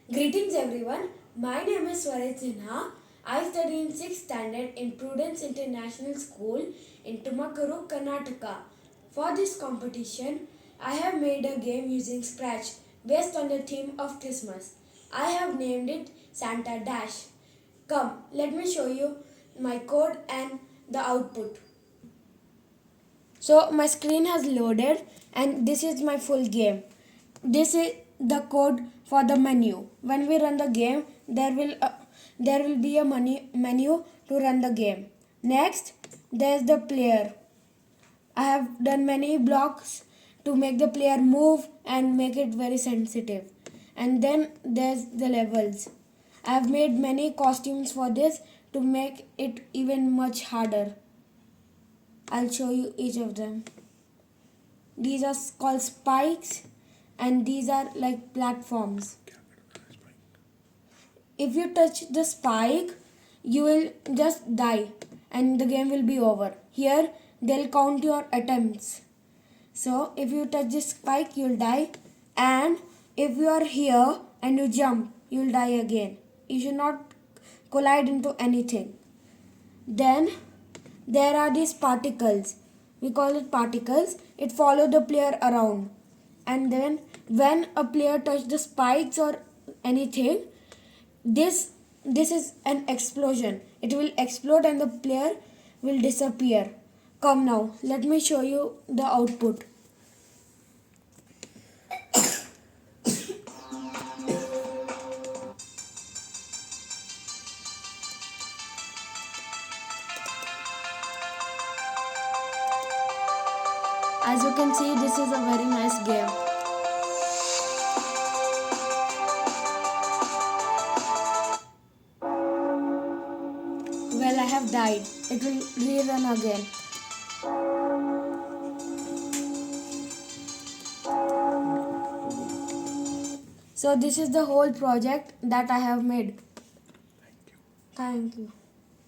Greetings everyone. My name is Swarit Sinha. I study in 6th standard in Prudence International School in Tumakuru, Karnataka. For this competition, I have made a game using Scratch based on the theme of Christmas. I have named it Santa Dash. Come, let me show you my code and the output. So my screen has loaded and this is my full game. This is the code for the menu. When we run the game, there will be a menu to run the game. Next, there's the player. I have done many blocks to make the player move and make it very sensitive. And then there's the levels. I have made many costumes for this to make it even much harder. I'll show you each of them. These are called spikes and these are like platforms. If you touch the spike, you will just die and the game will be over. Here, they'll count your attempts. So, if you touch this spike, you'll die. And if you are here and you jump, you'll die again. You should not collide into anything. Then, there are these particles. We call it particles. It follows the player around. And then, when a player touches the spikes or anything, this is an explosion. It will explode and the player will disappear. Come now, let me show you the output. As you can see, this is a very nice game. Well, I have died. It will rerun again. So this is the whole project that I have made. Thank you.